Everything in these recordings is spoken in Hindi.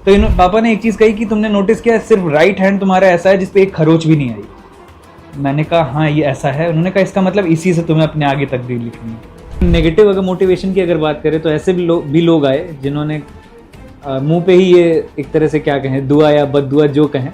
तो इन पापा ने एक चीज़ कही कि तुमने नोटिस किया सिर्फ राइट हैंड तुम्हारा ऐसा है जिसपे एक खरोच भी नहीं आई। मैंने कहा हाँ ये ऐसा है। उन्होंने कहा इसका मतलब इसी से तुम्हें अपने आगे तकदीर लिखनी है। नेगेटिव अगर मोटिवेशन की अगर बात करें तो ऐसे भी लोग आए जिन्होंने मुंह पे ही ये एक तरह से क्या कहें, दुआ या बद्दुआ जो कहें,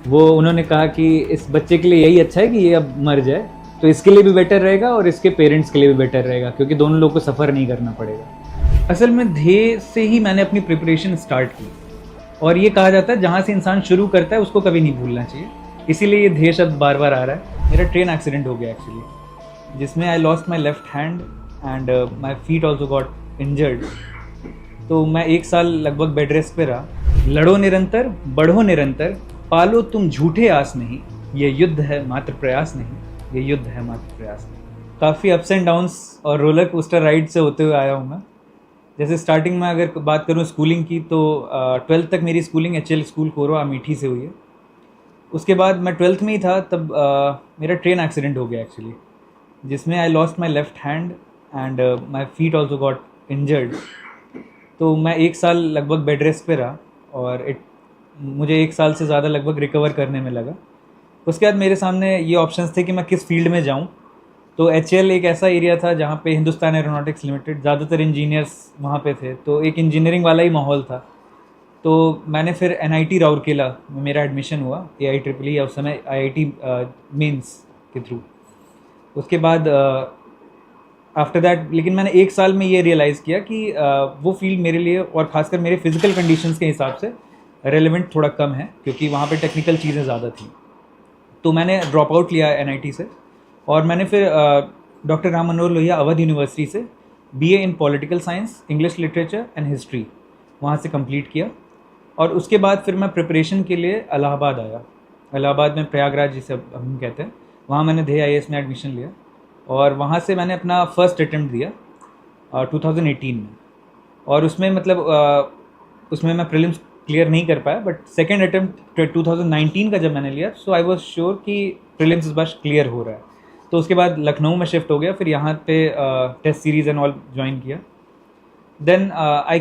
वो उन्होंने कहा कि इस बच्चे के लिए यही अच्छा है कि ये अब मर जाए, तो इसके लिए भी बेटर रहेगा और इसके पेरेंट्स के लिए भी बेटर रहेगा, क्योंकि दोनों लोग को सफ़र नहीं करना पड़ेगा। असल में ध्येय से ही मैंने अपनी प्रिपरेशन स्टार्ट की, और ये कहा जाता है जहाँ से इंसान शुरू करता है उसको कभी नहीं भूलना चाहिए, इसीलिए ये ध्येय शब्द बार बार आ रहा है। मेरा ट्रेन एक्सीडेंट हो गया एक्चुअली, जिसमें I lost my left hand and my feet also got injured. तो मैं 1 साल लगभग बेड रेस्ट पे रहा। लड़ो निरंतर, बढ़ो निरंतर, पालो तुम झूठे आस नहीं, ये युद्ध है मात्र प्रयास नहीं, ये युद्ध है मात्र प्रयास नहीं। काफ़ी अप्स एंड डाउन्स और रोलर कोस्टर राइड से होते हुए आया हूँ मैं। जैसे स्टार्टिंग में अगर बात करूँ स्कूलिंग की, तो 12th तक मेरी schooling HL school Korwa Amethi से हुई है। उसके बाद मैं 12th में ही था तब मेरा ट्रेन एक्सीडेंट हो गया एक्चुअली, जिसमें I lost my left hand and my feet also got injured. तो मैं 1 साल लगभग बेड रेस्ट पे रहा, और मुझे 1 साल से ज़्यादा लगभग रिकवर करने में लगा। उसके बाद मेरे सामने ये ऑप्शंस थे कि मैं किस फील्ड में जाऊं। तो HL एक ऐसा एरिया था जहाँ पे हिंदुस्तान एरोनॉटिक्स लिमिटेड, ज़्यादातर इंजीनियर्स वहाँ पे थे, तो एक इंजीनियरिंग वाला ही माहौल था। तो मैंने फिर NIT राउरकेला में मेरा एडमिशन हुआ, AIEEE या उस समय IIT मेंस के थ्रू। उसके बाद आफ्टर दैट लेकिन मैंने 1 साल में ये रियलाइज़ किया कि वो फील्ड मेरे लिए और ख़ासकर मेरे फिज़िकल कंडीशंस के हिसाब से रेलेवेंट थोड़ा कम है, क्योंकि वहाँ पे टेक्निकल चीज़ें ज़्यादा थी। तो मैंने ड्रॉप आउट लिया NIT से, और मैंने फिर डॉक्टर राम मनोहर लोहिया अवध यूनिवर्सिटी से BA in political science, English literature and history वहाँ से कंप्लीट किया। और उसके बाद फिर मैं प्रिपरेशन के लिए इलाहाबाद आया। इलाहाबाद में प्रयागराज जिसे हम कहते हैं, वहाँ मैंने ध्येय IAS में एडमिशन लिया, और वहाँ से मैंने अपना फर्स्ट अटेम्प्ट दिया 2018 में। और उसमें मतलब उसमें मैं प्रीलिम्स क्लियर नहीं कर पाया, बट सेकेंड अटेम्प्ट 2019 का जब मैंने लिया, सो आई वॉज श्योर कि प्रीलिम्स इस बार क्लियर हो रहा है। तो उसके बाद लखनऊ में शिफ्ट हो गया, फिर यहाँ पे test series and all join किया। देन आई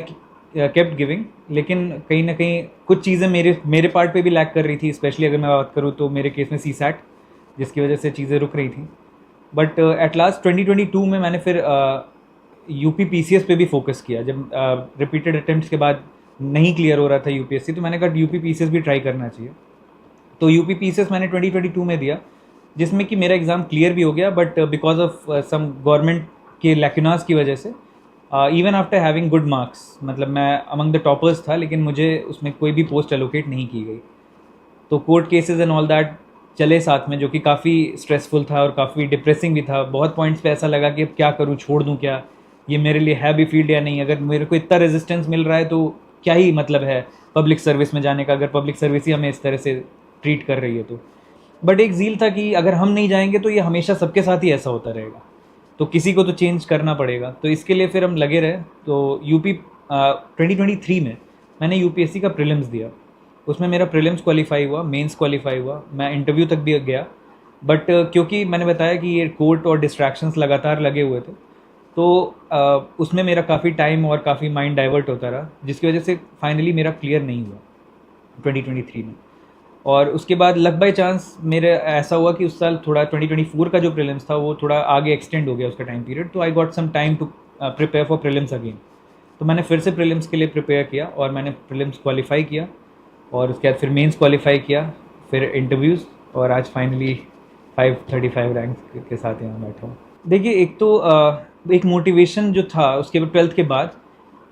केप्ट गिविंग, लेकिन कहीं ना कहीं कुछ चीज़ें मेरे पार्ट पे भी लैक कर रही थी। स्पेशली अगर मैं बात करूँ तो मेरे केस में CSAT, जिसकी वजह से चीज़ें रुक रही थी। बट एट लास्ट 2022 में मैंने फिर UP PCS पे भी फोकस किया। जब रिपीटेड अटेम्प्ट्स के बाद नहीं क्लियर हो रहा था UPSC, तो मैंने कहा UP PCS भी ट्राई करना चाहिए। तो UP PCS मैंने 2022 में दिया, जिसमें कि मेरा एग्ज़ाम क्लियर भी हो गया, but because of some government के लैक्यूनास की वजह से, even after having good marks, मतलब मैं अमंग द टॉपर्स था, लेकिन मुझे उसमें कोई भी पोस्ट एलोकेट नहीं की गई। तो court cases and all that चले साथ में, जो कि काफ़ी स्ट्रेसफुल था और काफ़ी डिप्रेसिंग भी था। बहुत पॉइंट्स पे ऐसा लगा कि अब क्या करूँ, छोड़ दूँ क्या, ये मेरे लिए है भी फील्ड या नहीं। अगर मेरे को इतना रेजिस्टेंस मिल रहा है तो क्या ही मतलब है पब्लिक सर्विस में जाने का, अगर पब्लिक सर्विस ही हमें इस तरह से ट्रीट कर रही है तो। बट एक ज़ील था कि अगर हम नहीं जाएंगे तो ये हमेशा सबके साथ ही ऐसा होता रहेगा, तो किसी को तो चेंज करना पड़ेगा। तो इसके लिए फिर हम लगे रहे। तो 2023 में मैंने UPSC का प्रीलिम्स दिया। उसमें मेरा प्रीलिम्स क्वालिफाई हुआ, मेंस क्वालिफाई हुआ, मैं इंटरव्यू तक भी गया। बट क्योंकि मैंने बताया कि ये कोर्ट और डिस्ट्रैक्शंस लगातार लगे हुए थे, तो उसमें मेरा काफ़ी टाइम और काफ़ी माइंड डाइवर्ट होता रहा, जिसकी वजह से फाइनली मेरा क्लियर नहीं हुआ 2023 में। और उसके बाद लक बाई चांस मेरे ऐसा हुआ कि उस साल थोड़ा 2024 का जो प्रीलिम्स था वो थोड़ा आगे एक्सटेंड हो गया उसका टाइम पीरियड, तो I got some time to prepare for prelims again. तो मैंने फिर से प्रीलिम्स के लिए प्रिपेयर किया, और मैंने प्रीलिम्स क्वालिफाई किया, और उसके बाद फिर मेंस क्वालिफाई किया, फिर इंटरव्यूज़, और आज फाइनली 535 रैंक के साथ यहाँ बैठा हूँ। देखिए, एक तो एक मोटिवेशन जो था उसके 12th के बाद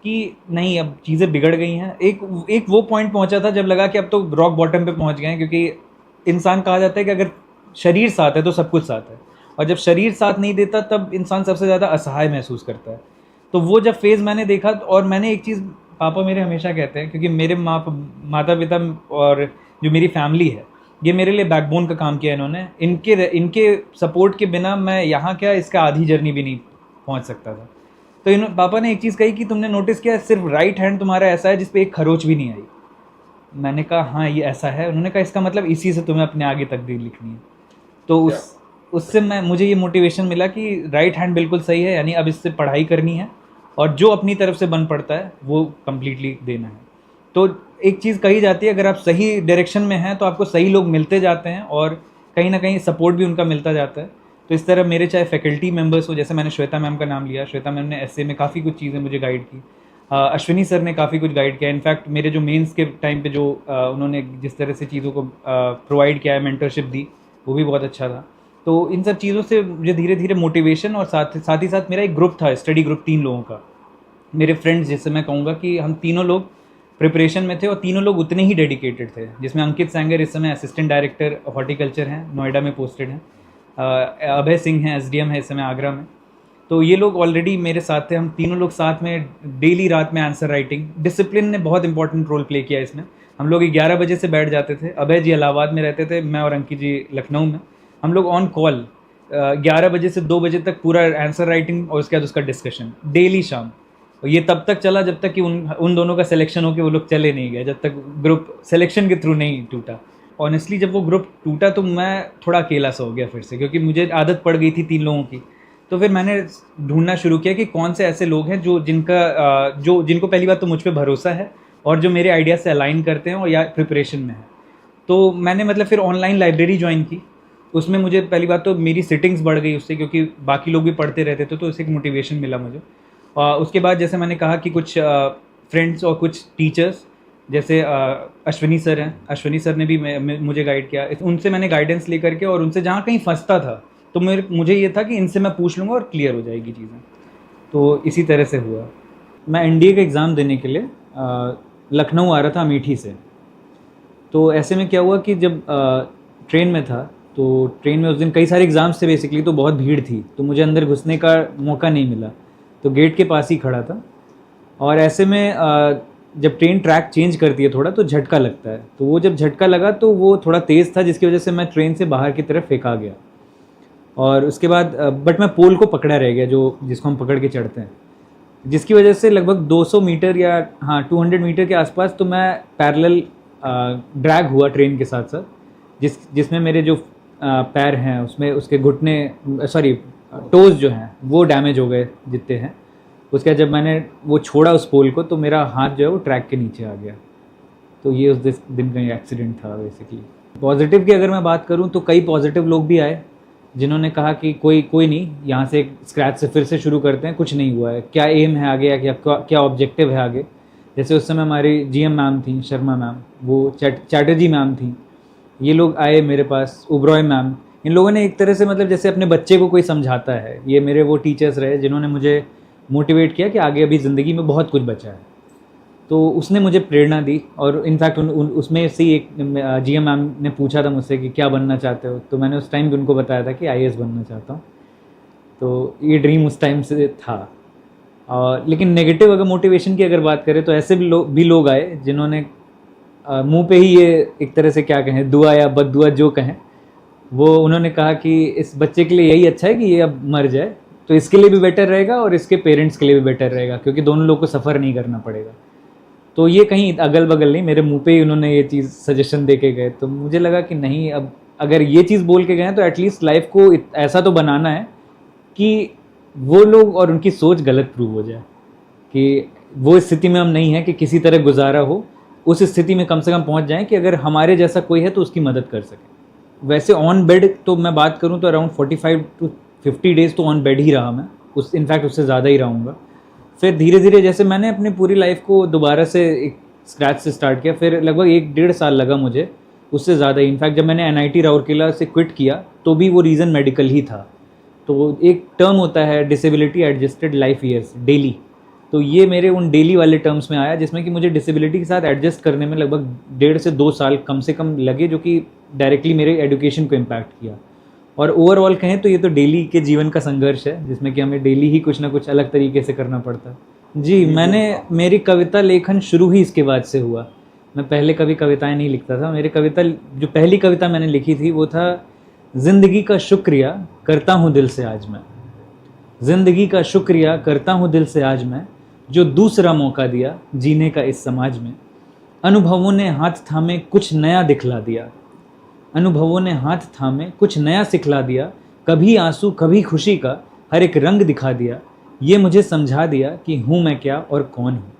कि नहीं अब चीज़ें बिगड़ गई हैं। एक वो पॉइंट पहुंचा था जब लगा कि अब तो रॉक बॉटम पे पहुंच गए हैं, क्योंकि इंसान कहा जाता है कि अगर शरीर साथ है तो सब कुछ साथ है, और जब शरीर साथ नहीं देता तब इंसान सबसे ज़्यादा असहाय महसूस करता है। तो वो जब फेज़ मैंने देखा, और मैंने एक चीज़ पापा मेरे हमेशा कहते हैं, क्योंकि मेरे माता पिता और जो मेरी फैमिली है ये मेरे लिए बैकबोन का काम किया इन्होंने। इनके सपोर्ट के बिना मैं यहाँ क्या इसका आधी जर्नी भी नहीं पहुँच सकता था। तो पापा ने एक चीज़ कही कि तुमने नोटिस किया सिर्फ राइट हैंड तुम्हारा ऐसा है जिसपे एक खरोच भी नहीं आई। मैंने कहा हाँ ये ऐसा है। उन्होंने कहा इसका मतलब इसी से तुम्हें अपने आगे तकदीर लिखनी है। तो उससे मुझे ये मोटिवेशन मिला कि राइट हैंड बिल्कुल सही है, यानी अब इससे पढ़ाई करनी है, और जो अपनी तरफ से बन पड़ता है वो कम्प्लीटली देना है। तो एक चीज़ कही जाती है, अगर आप सही डायरेक्शन में हैं तो आपको सही लोग मिलते जाते हैं और कहीं ना कहीं सपोर्ट भी उनका मिलता जाता है। तो इस तरह मेरे चाहे फैकल्टी मेंबर्स हो, जैसे मैंने श्वेता मैम का नाम लिया, श्वेता मैम ने ऐसे में काफ़ी कुछ चीज़ें मुझे गाइड की। अश्विनी सर ने काफ़ी कुछ गाइड किया। इनफैक्ट मेरे जो मेंस के टाइम पे जो उन्होंने जिस तरह से चीज़ों को प्रोवाइड किया है, मेंटरशिप दी, वो भी बहुत अच्छा था। तो इन सब चीज़ों से मुझे धीरे धीरे मोटिवेशन, और साथ ही साथ मेरा एक ग्रुप था, स्टडी ग्रुप 3 लोगों का, मेरे फ्रेंड्स, जिससे मैं कहूँगा कि हम तीनों लोग प्रिपरेशन में थे और तीनों लोग उतने ही डेडिकेटेड थे। जिसमें अंकित सेंगर इस समय असिस्टेंट डायरेक्टर हॉर्टिकल्चर हैं, नोएडा में पोस्टेड हैं। अभय सिंह हैं, एसडीएम है इस समय आगरा में। तो ये लोग ऑलरेडी मेरे साथ थे। हम तीनों लोग साथ में डेली रात में आंसर राइटिंग, डिसिप्लिन ने बहुत इंपॉर्टेंट रोल प्ले किया इसमें। हम लोग 11 बजे से बैठ जाते थे। अभय जी इलाहाबाद में रहते थे, मैं और अंकित जी लखनऊ में। हम लोग ऑन कॉल 11 बजे से 2 बजे तक पूरा आंसर राइटिंग और उसके बाद उसका डिस्कशन डेली शाम। और ये तब तक चला जब तक कि उन दोनों का सिलेक्शन हो के वो लोग चले नहीं गए, जब तक ग्रुप सिलेक्शन के थ्रू नहीं टूटा। ऑनेस्टली जब वो ग्रुप टूटा तो मैं थोड़ा अकेला सा हो गया फिर से, क्योंकि मुझे आदत पड़ गई थी 3 लोगों की। तो फिर मैंने ढूंढना शुरू किया कि कौन से ऐसे लोग हैं जिनको पहली बात तो मुझ पर भरोसा है और जो मेरे आइडिया से अलाइन करते हैं और या प्रिपरेशन में है। तो मैंने मतलब फिर ऑनलाइन लाइब्रेरी ज्वाइन की। उसमें मुझे पहली बात तो मेरी सिटिंग्स बढ़ गई उससे, क्योंकि बाकी लोग भी पढ़ते रहते थे, तो उससे एक मोटिवेशन मिला मुझे। उसके बाद जैसे मैंने कहा कि कुछ फ्रेंड्स और कुछ टीचर्स, जैसे अश्विनी सर हैं, अश्विनी सर ने भी मुझे गाइड किया। उनसे मैंने गाइडेंस लेकर के, और उनसे जहाँ कहीं फंसता था तो मुझे ये था कि इनसे मैं पूछ लूँगा और क्लियर हो जाएगी चीज़ें। तो इसी तरह से हुआ। मैं एनडीए का एग्ज़ाम देने के लिए लखनऊ आ रहा था अमेठी से। तो ऐसे में क्या हुआ कि जब ट्रेन में था, तो ट्रेन में उस दिन कई सारे एग्ज़ाम्स थे बेसिकली, तो बहुत भीड़ थी, तो मुझे अंदर घुसने का मौका नहीं मिला। तो गेट के पास ही खड़ा था। और ऐसे में जब ट्रेन ट्रैक चेंज करती है थोड़ा, तो झटका लगता है। तो वो जब झटका लगा तो वो थोड़ा तेज़ था, जिसकी वजह से मैं ट्रेन से बाहर की तरफ फेंका गया। और उसके बाद बट मैं पोल को पकड़ा रह गया, जिसको हम पकड़ के चढ़ते हैं, जिसकी वजह से लगभग 200 मीटर या 200 मीटर के आसपास तो मैं पैरेलल ड्रैग हुआ ट्रेन के साथ साथ, जिसमें मेरे जो पैर हैं उसमें उसके घुटने टोज जो हैं वो डैमेज हो गए जितने हैं। उसके बाद जब मैंने वो छोड़ा उस पोल को, तो मेरा हाथ जो है वो ट्रैक के नीचे आ गया। तो ये उस दिन का एक्सीडेंट था बेसिकली। पॉजिटिव की अगर मैं बात करूं तो कई पॉजिटिव लोग भी आए, जिन्होंने कहा कि कोई नहीं, यहाँ से स्क्रैच से फिर से शुरू करते हैं, कुछ नहीं हुआ है, क्या एम है आगे या क्या ऑब्जेक्टिव है आगे। जैसे उस समय हमारी जीएम मैम थी, शर्मा मैम, वो चैटर्जी मैम थी, ये लोग आए मेरे पास, उब्रॉय मैम। इन लोगों ने एक तरह से मतलब जैसे अपने बच्चे को कोई समझाता है, ये मेरे वो टीचर्स रहे जिन्होंने मुझे मोटिवेट किया कि आगे अभी ज़िंदगी में बहुत कुछ बचा है। तो उसने मुझे प्रेरणा दी। और इनफैक्ट उसमें से एक जीएम मैम ने पूछा था मुझसे कि क्या बनना चाहते हो, तो मैंने उस टाइम भी उनको बताया था कि आईएएस बनना चाहता हूँ। तो ये ड्रीम उस टाइम से था। लेकिन नेगेटिव अगर मोटिवेशन की अगर बात करें तो ऐसे भी लोग आए जिन्होंने मुंह पे ही ये एक तरह से क्या कहें, दुआ या बद्दुआ जो कहें, वो उन्होंने कहा कि इस बच्चे के लिए यही अच्छा है कि ये अब मर जाए, तो इसके लिए भी बेटर रहेगा और इसके पेरेंट्स के लिए भी बेटर रहेगा, क्योंकि दोनों लोग को सफ़र नहीं करना पड़ेगा। तो ये कहीं अगल बगल नहीं, मेरे मुंह पे ही उन्होंने ये चीज़ सजेशन दे के गए। तो मुझे लगा कि नहीं, अब अगर ये चीज़ बोल के गए तो एटलीस्ट लाइफ को ऐसा तो बनाना है कि वो लोग और उनकी सोच गलत प्रूव हो जाए, कि वो स्थिति में हम नहीं हैं कि किसी तरह गुजारा हो, उस स्थिति में कम से कम पहुंच जाएं कि अगर हमारे जैसा कोई है तो उसकी मदद कर सके। वैसे ऑन बेड तो मैं बात करूं तो अराउंड 45 to 50 डेज़ तो ऑन बेड ही रहा मैं, इनफैक्ट उससे ज़्यादा ही रहूँगा। फिर धीरे धीरे जैसे मैंने अपनी पूरी लाइफ को दोबारा से एक स्क्रैच से स्टार्ट किया, फिर लगभग 1-1.5 साल लगा मुझे, उससे ज़्यादा ही। इनफैक्ट जब मैंने एनआईटी राउरकेला से क्विट किया तो भी वो रीज़न मेडिकल ही था। तो एक टर्म होता है disability adjusted life years, daily, तो ये मेरे उन डेली वाले टर्म्स में आया, जिसमें कि मुझे डिसेबिलिटी के साथ एडजस्ट करने में लगभग 1.5 से 2 साल कम से कम लगे, जो कि डायरेक्टली मेरे एजुकेशन को इम्पैक्ट किया। और ओवरऑल कहें तो ये तो डेली के जीवन का संघर्ष है, जिसमें कि हमें डेली ही कुछ ना कुछ अलग तरीके से करना पड़ता है। जी, मेरी कविता लेखन शुरू ही इसके बाद से हुआ। मैं पहले कभी कविताएं नहीं लिखता था। मेरी कविता, जो पहली कविता मैंने लिखी थी वो था, जिंदगी का शुक्रिया करता हूँ दिल से आज मैं, जिंदगी का शुक्रिया करता हूँ दिल से आज मैं, जो दूसरा मौका दिया जीने का इस समाज में। अनुभवों ने हाथ थामे कुछ नया दिखला दिया, अनुभवों ने हाथ थामे कुछ नया सिखला दिया, कभी आंसू कभी खुशी का हर एक रंग दिखा दिया। ये मुझे समझा दिया कि हूँ मैं क्या और कौन हूँ,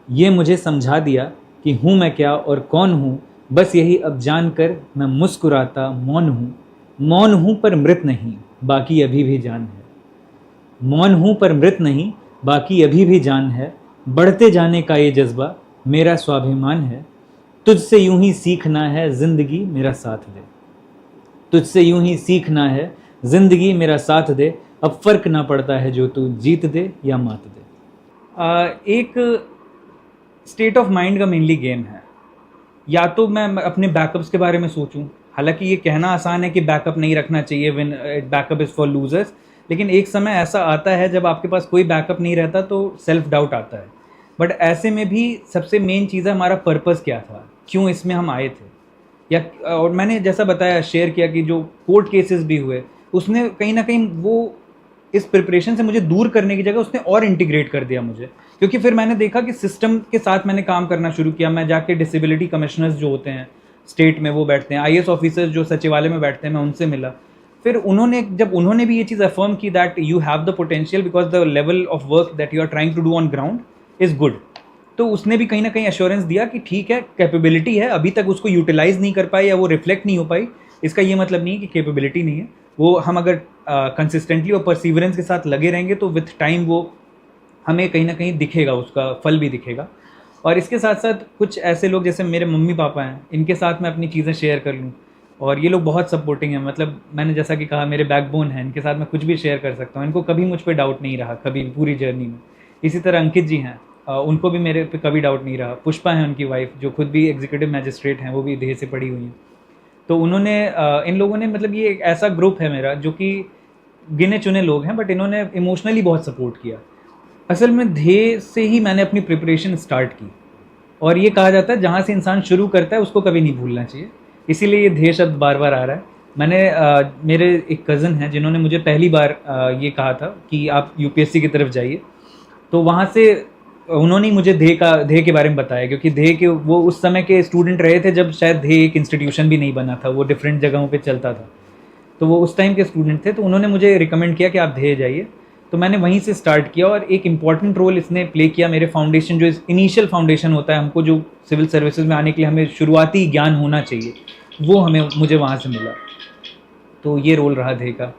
ये मुझे समझा दिया कि हूँ मैं क्या और कौन हूँ, बस यही अब जानकर मैं मुस्कुराता मौन हूँ। मौन हूँ पर मृत नहीं, बाकी अभी भी जान है। मौन हूँ पर मृत नहीं, बाकी अभी भी जान है। बढ़ते जाने का ये जज्बा मेरा स्वाभिमान है। तुझसे यूं ही सीखना है जिंदगी मेरा साथ दे। तुझसे यूं ही सीखना है जिंदगी मेरा साथ दे। अब फर्क ना पड़ता है जो तू जीत दे या मात दे। एक स्टेट ऑफ माइंड का मेनली गेम है। या तो मैं अपने बैकअप्स के बारे में सोचूं, हालांकि ये कहना आसान है कि बैकअप नहीं रखना चाहिए, when backup is for losers, लेकिन एक समय ऐसा आता है जब आपके पास कोई बैकअप नहीं रहता तो सेल्फ डाउट आता है। बट ऐसे में भी सबसे मेन चीज़ है हमारा पर्पस क्या था, क्यों इसमें हम आए थे। या और मैंने जैसा बताया, शेयर किया कि जो कोर्ट केसेस भी हुए, उसने कहीं ना कहीं वो इस प्रिपरेशन से मुझे दूर करने की जगह उसने और इंटीग्रेट कर दिया मुझे। क्योंकि फिर मैंने देखा कि सिस्टम के साथ मैंने काम करना शुरू किया। मैं जाके डिसेबिलिटी कमिश्नर्स जो होते हैं स्टेट में, वो बैठते हैं, आईएएस ऑफिसर्स जो सचिवालय में बैठते हैं, मैं उनसे मिला। फिर जब उन्होंने भी ये चीज़ अफर्म की that you have the potential because the level of work that you are trying to do on ground is good, तो उसने भी कहीं ना कहीं एश्योरेंस दिया कि ठीक है, कैपेबिलिटी है, अभी तक उसको यूटिलाइज नहीं कर पाई या वो रिफ्लेक्ट नहीं हो पाई, इसका ये मतलब नहीं है कि कैपेबिलिटी नहीं है। वो हम अगर कंसिस्टेंटली और परसिवरेंस के साथ लगे रहेंगे तो विथ टाइम वो हमें कहीं ना कहीं दिखेगा, उसका फल भी दिखेगा। और इसके साथ साथ कुछ ऐसे लोग जैसे मेरे मम्मी पापा हैं, इनके साथ मैं अपनी चीज़ें शेयर कर लूँ, और ये लोग बहुत सपोर्टिंग हैं। मतलब मैंने जैसा कि कहा, मेरे बैकबोन हैं, इनके साथ मैं कुछ भी शेयर कर सकता हूँ। इनको कभी मुझ पर डाउट नहीं रहा, कभी पूरी जर्नी में। इसी तरह अंकित जी हैं, उनको भी मेरे पे कभी डाउट नहीं रहा। पुष्पा है उनकी वाइफ, जो खुद भी एग्जीक्यूटिव मैजिस्ट्रेट हैं, वो भी देह से पढ़ी हुई हैं। तो उन्होंने इन लोगों ने, मतलब ये एक ऐसा ग्रुप है मेरा जो कि गिने चुने लोग हैं, बट इन्होंने इमोशनली बहुत सपोर्ट किया। असल में ध्येय से ही मैंने अपनी प्रिपरेशन स्टार्ट की, और ये कहा जाता है जहाँ से इंसान शुरू करता है उसको कभी नहीं भूलना चाहिए, इसीलिए ये ध्येय शब्द बार बार आ रहा है। मेरे एक कज़न हैं जिन्होंने मुझे पहली बार ये कहा था कि आप यूपीएससी की तरफ जाइए, तो वहाँ से उन्होंने मुझे ध्येय के बारे में बताया, क्योंकि ध्येय के वो उस समय के स्टूडेंट रहे थे जब शायद ध्येय एक इंस्टीट्यूशन भी नहीं बना था, वो डिफरेंट जगहों पे चलता था। तो वो उस टाइम के स्टूडेंट थे, तो उन्होंने मुझे रिकमेंड किया कि आप ध्येय जाइए। तो मैंने वहीं से स्टार्ट किया, और एक इम्पॉर्टेंट रोल इसने प्ले किया मेरे फाउंडेशन, जो इनिशियल फाउंडेशन होता है हमको, जो सिविल सर्विसेज में आने के लिए हमें शुरुआती ज्ञान होना चाहिए, वो मुझे वहाँ से मिला। तो ये रोल रहा ध्येय का।